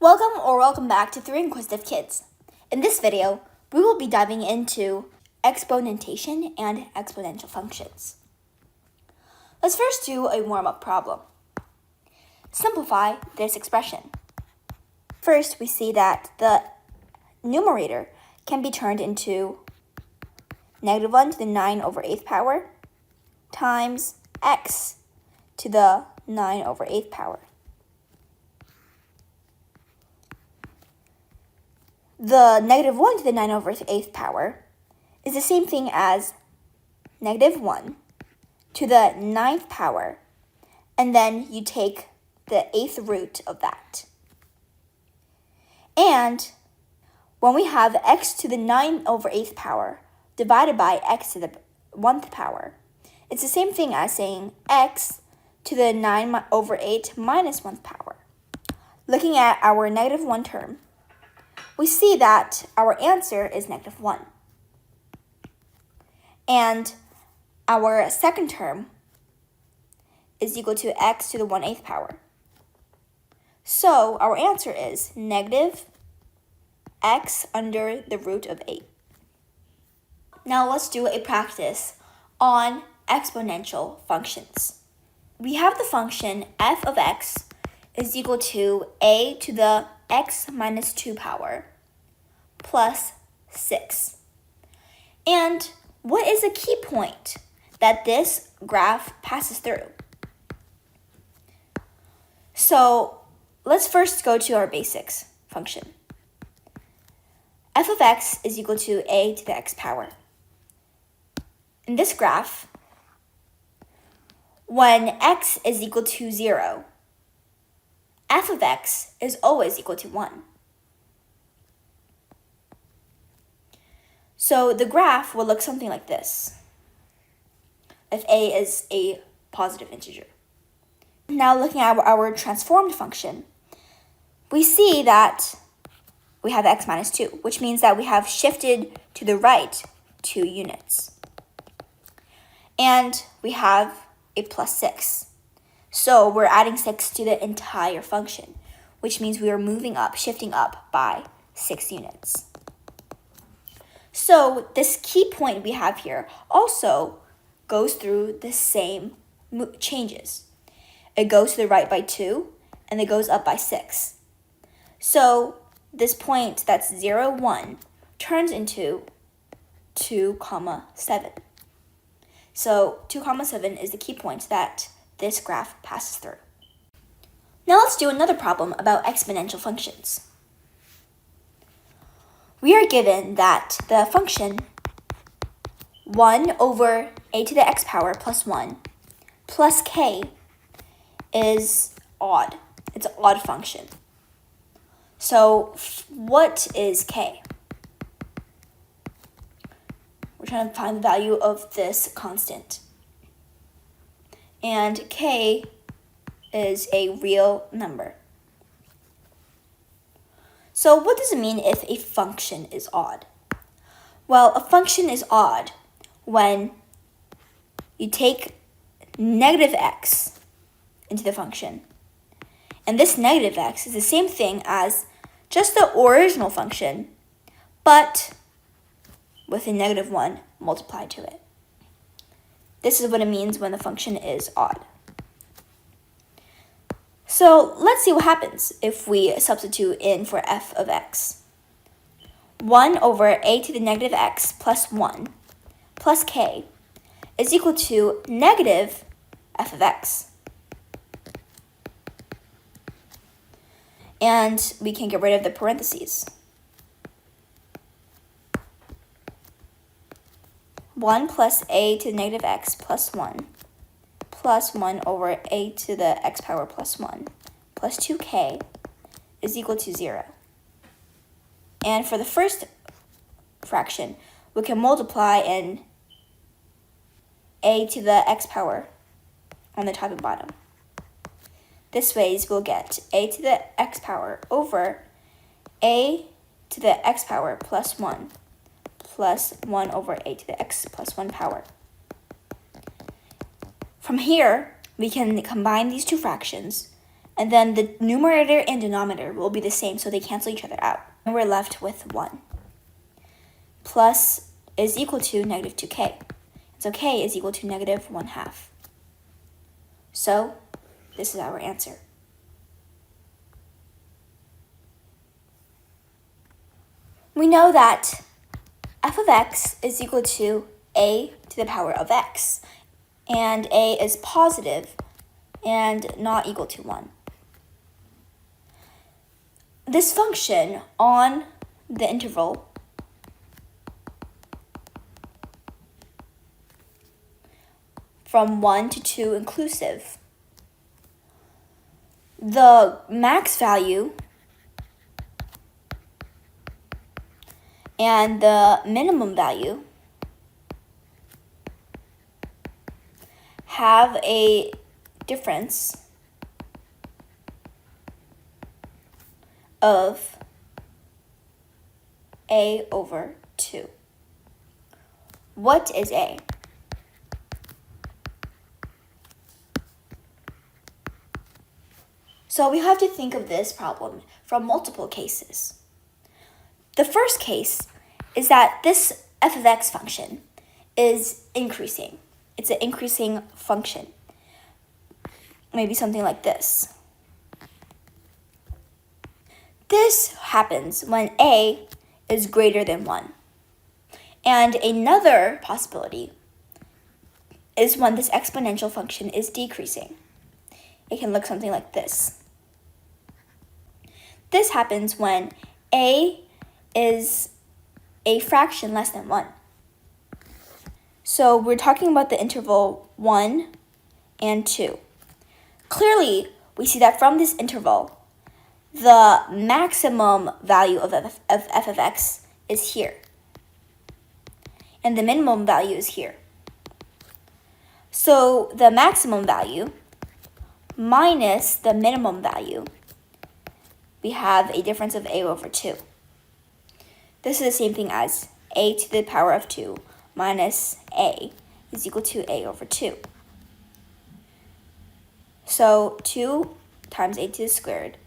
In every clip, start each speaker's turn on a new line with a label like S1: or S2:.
S1: Welcome back to 3 Inquisitive Kids. In this video, we will be diving into exponentation and exponential functions. Let's first do a warm-up problem. Simplify this expression. First, we see that the numerator can be turned into -1 to the 9/8 power times x to the 9/8 power. The -1 to the 9/8 power is the same thing as -1 to the 9th power, and then you take the 8th root of that. And when we have x to the 9/8 power divided by x to the 1th power, it's the same thing as saying x to the 9/8 minus 1th power. Looking at our -1 term, we see that our answer is -1. And our second term is equal to x to the 1/8 power. So our answer is negative x under the root of 8. Now let's do a practice on exponential functions. We have the function f of x is equal to a to the x minus 2 power plus 6. And what is the key point that this graph passes through? So let's first go to our basics function. F of x is equal to a to the x power. In this graph, when x is equal to 0, f of x is always equal to 1. So the graph will look something like this if a is a positive integer. Now looking at our transformed function, we see that we have x minus 2, which means that we have shifted to the right 2 units. And we have a plus 6. So we're adding 6 to the entire function, which means we are moving up, shifting up by 6 units. So this key point we have here also goes through the same changes. It goes to the right by 2, and it goes up by 6. So this point that's 0, 1 turns into 2, 7. So 2, 7 is the key point that this graph passes through. Now let's do another problem about exponential functions. We are given that the function 1 over a to the x power plus 1 plus k is odd. It's an odd function. So what is k? We're trying to find the value of this constant. And k is a real number. So what does it mean if a function is odd? Well, a function is odd when you take negative x into the function. And this negative x is the same thing as just the original function, but with a -1 multiplied to it. This is what it means when the function is odd. So let's see what happens if we substitute in for f of x. 1 over a to the negative x plus 1 plus k is equal to negative f of x. And we can get rid of the parentheses. 1 plus a to the negative x plus 1 plus 1 over a to the x power plus 1 plus 2k is equal to 0. And for the first fraction, we can multiply in a to the x power on the top and bottom. This way we'll get a to the x power over a to the x power plus 1 plus 1 over a to the x plus 1 power. From here, we can combine these two fractions And then the numerator and denominator will be the same, so they cancel each other out. And we're left with 1. Plus is equal to negative 2k. So k is equal to negative 1/2. So this is our answer. We know that f of x is equal to a to the power of x, and a is positive and not equal to 1. This function on the interval from 1 to 2 inclusive, the max value and the minimum value have a difference of a over 2. What is a? So we have to think of this problem from multiple cases. The first case is that this f of x function is increasing. It's an increasing function. Maybe something like this. This happens when a is greater than 1. And another possibility is when this exponential function is decreasing. It can look something like this. This happens when a is a fraction less than 1. So we're talking about the interval 1 and 2. Clearly, we see that from this interval, the maximum value of f of x is here. And the minimum value is here. So the maximum value minus the minimum value, we have a difference of a over 2. This is the same thing as a to the power of 2 minus a is equal to a over 2. So 2 times a to the squared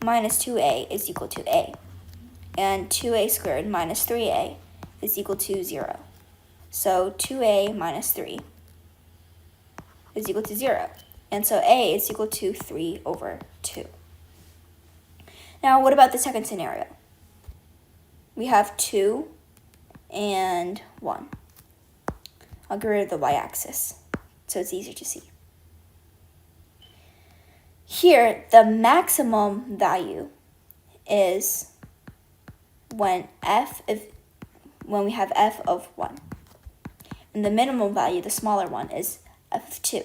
S1: minus 2a is equal to a. And 2a squared minus 3a is equal to 0. So 2a minus 3 is equal to 0. And so a is equal to 3 over 2. Now, what about the second scenario? We have 2 and 1. I'll get rid of the y-axis so it's easier to see. Here, the maximum value is when we have f of 1. And the minimum value, the smaller one, is f of 2.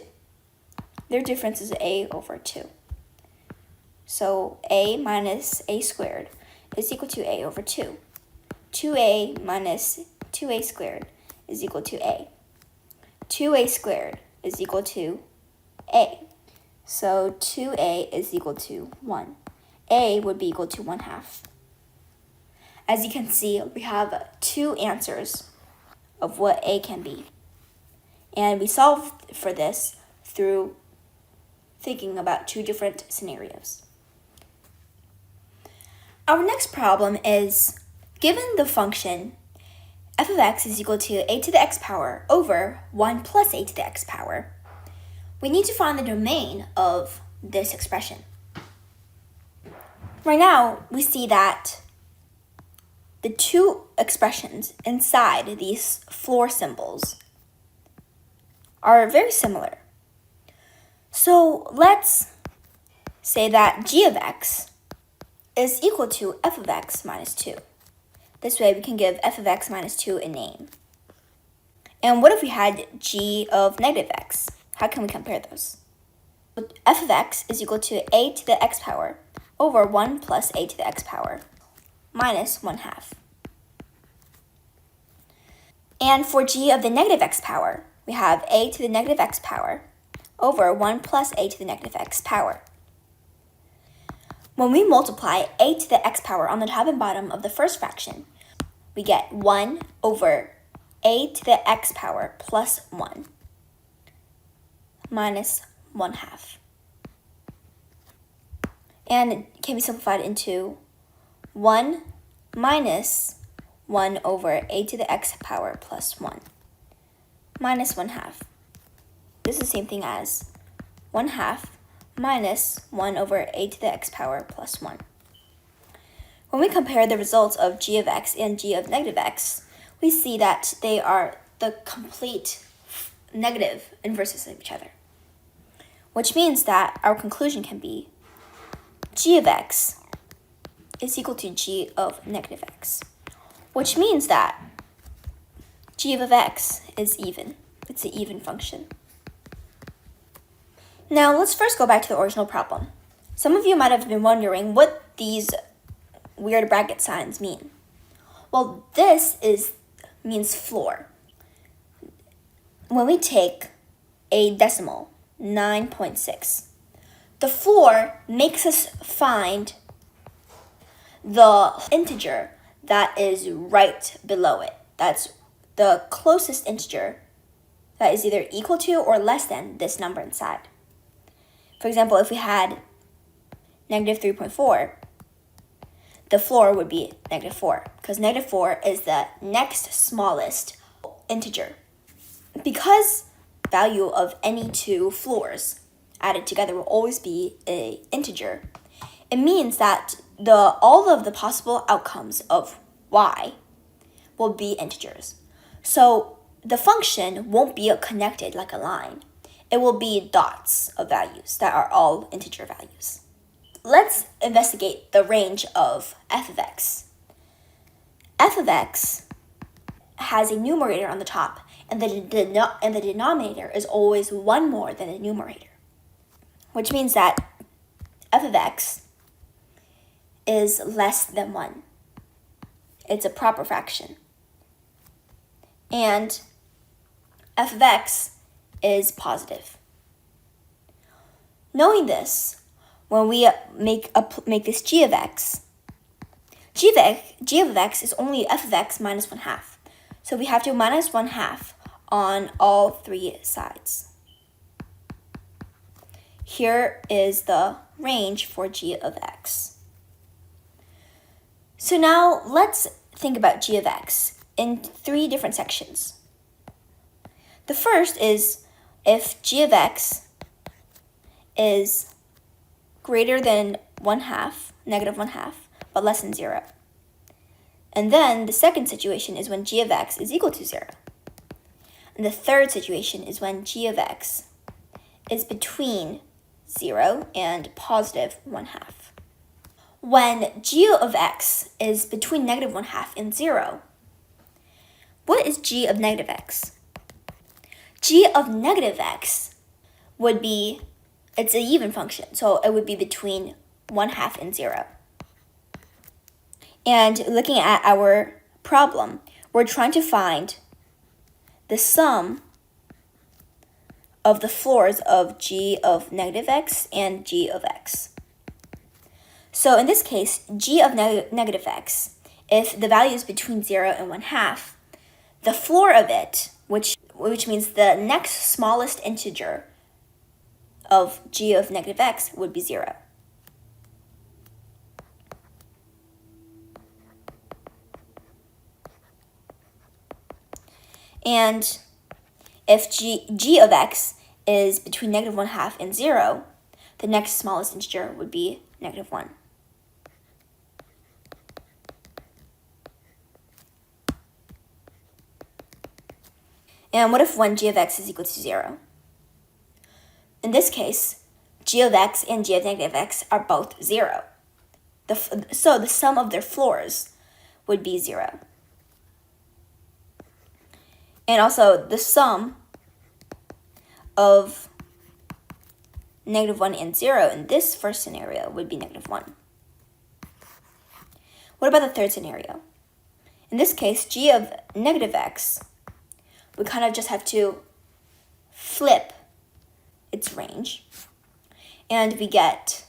S1: Their difference is a over 2. So a minus a squared is equal to a over 2. 2a minus 2a squared is equal to a. 2a squared is equal to a. So 2a is equal to 1. A would be equal to 1/2. As you can see, we have 2 answers of what a can be. And we solved for this through thinking about 2 different scenarios. Our next problem is, given the function f of x is equal to a to the x power over 1 plus a to the x power, we need to find the domain of this expression. Right now, we see that the 2 expressions inside these floor symbols are very similar. So let's say that g of x is equal to f of x minus 2. This way we can give f of x minus 2 a name. And what if we had g of negative x? How can we compare those? F of x is equal to a to the x power over 1 plus a to the x power minus 1/2. And for g of the negative x power, we have a to the negative x power over 1 plus a to the negative x power. When we multiply a to the x power on the top and bottom of the first fraction, we get 1 over a to the x power plus 1 minus 1/2. And it can be simplified into 1 minus 1 over a to the x power plus 1 minus 1/2. This is the same thing as 1/2 minus 1 over a to the x power plus 1. When we compare the results of g of x and g of negative x, we see that they are the complete negative inverses of each other, which means that our conclusion can be g of x is equal to g of negative x, which means that g of x is even. It's an even function. Now, let's first go back to the original problem. Some of you might have been wondering what these weird bracket signs mean. Well, this means floor. When we take a decimal, 9.6, the floor makes us find the integer that is right below it. That's the closest integer that is either equal to or less than this number inside. For example, if we had negative 3.4, the floor would be negative 4, because negative 4 is the next smallest integer. Because value of any two floors added together will always be an integer, it means that all of the possible outcomes of y will be integers. So the function won't be connected like a line. It will be dots of values that are all integer values. Let's investigate the range of f of x. F of x has a numerator on the top, and the denominator is always 1 more than the numerator, which means that f of x is less than 1. It's a proper fraction. And f of x is positive. Knowing this, when we make this g of x, g of x is only f of x minus 1/2. So we have to minus 1/2 on all three sides. Here is the range for g of x. So now let's think about g of x in 3 different sections. The first is if g of x is greater than 1/2, negative 1/2, but less than 0. And then the second situation is when g of x is equal to 0. And the third situation is when g of x is between 0 and positive 1/2. When g of x is between negative 1/2 and 0, what is g of negative x? G of negative x would be, it's an even function, so it would be between 1/2 and 0. And looking at our problem, we're trying to find the sum of the floors of g of negative x and g of x. So in this case, g of negative x, if the value is between 0 and 1/2, the floor of it, which means the next smallest integer of g of negative x, would be 0. And if g of x is between negative 1/2 and 0, the next smallest integer would be negative 1. And what if when g of x is equal to 0? In this case, g of x and g of negative x are both 0. So the sum of their floors would be 0. And also the sum of negative 1 and 0 in this first scenario would be negative 1. What about the third scenario? In this case, g of negative x, we kind of just have to flip its range, and we get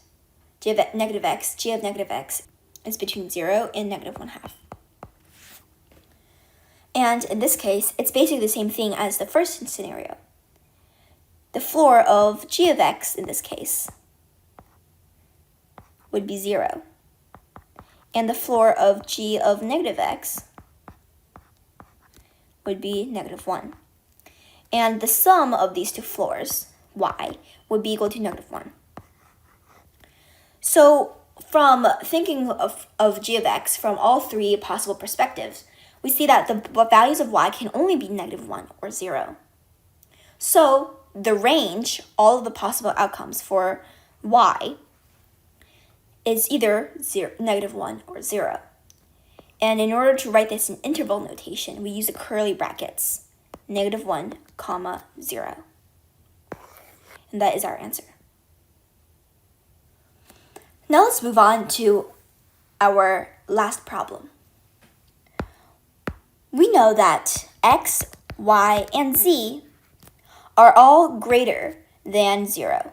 S1: g of negative x is between 0 and negative 1/2. And in this case, it's basically the same thing as the first scenario. The floor of g of x in this case would be 0. And the floor of g of negative x would be negative 1. And the sum of these two floors, y, would be equal to negative 1. So from thinking of g of x from all three possible perspectives, we see that the values of y can only be negative 1 or 0. So the range, all of the possible outcomes for y, is either negative 1 or 0. And in order to write this in interval notation, we use the curly brackets, negative 1, comma, 0. And that is our answer. Now let's move on to our last problem. We know that x, y, and z are all greater than 0.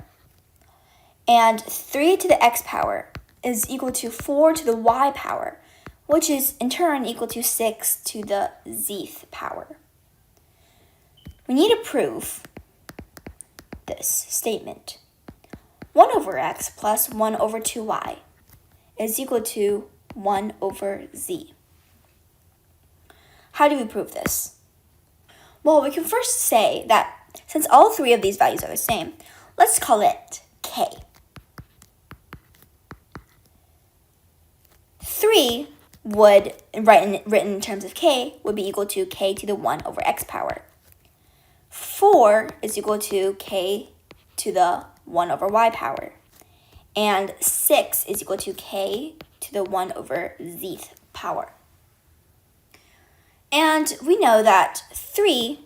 S1: And 3 to the x power is equal to 4 to the y power, which is in turn equal to 6 to the zth power. We need to prove this statement. 1 over x plus 1 over 2y is equal to 1 over z. How do we prove this? Well, we can first say that since all three of these values are the same, let's call it k. 3 would, written in terms of k, would be equal to k to the 1 over x power. 4 is equal to k to the 1 over y power. And 6 is equal to k to the 1 over zth power. And we know that 3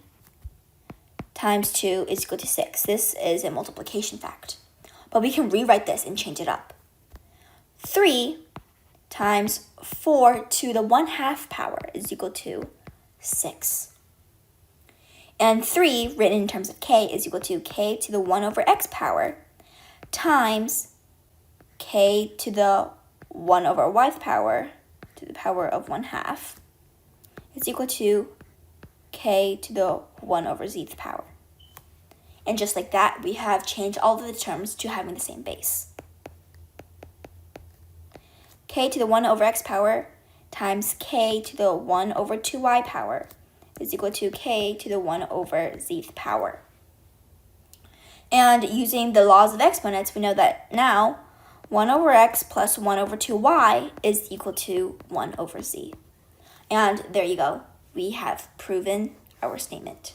S1: times 2 is equal to 6. This is a multiplication fact. But we can rewrite this and change it up. 3 times 4 to the 1/2 power is equal to 6. And 3, written in terms of k, is equal to k to the 1 over x power times k to the 1 over y power to the power of 1/2 is equal to k to the 1 over zth power. And just like that, we have changed all of the terms to having the same base. K to the 1 over x power times k to the 1 over 2y power is equal to k to the 1 over zth power. And using the laws of exponents, we know that now 1 over x plus 1 over 2y is equal to 1 over z. And there you go. We have proven our statement.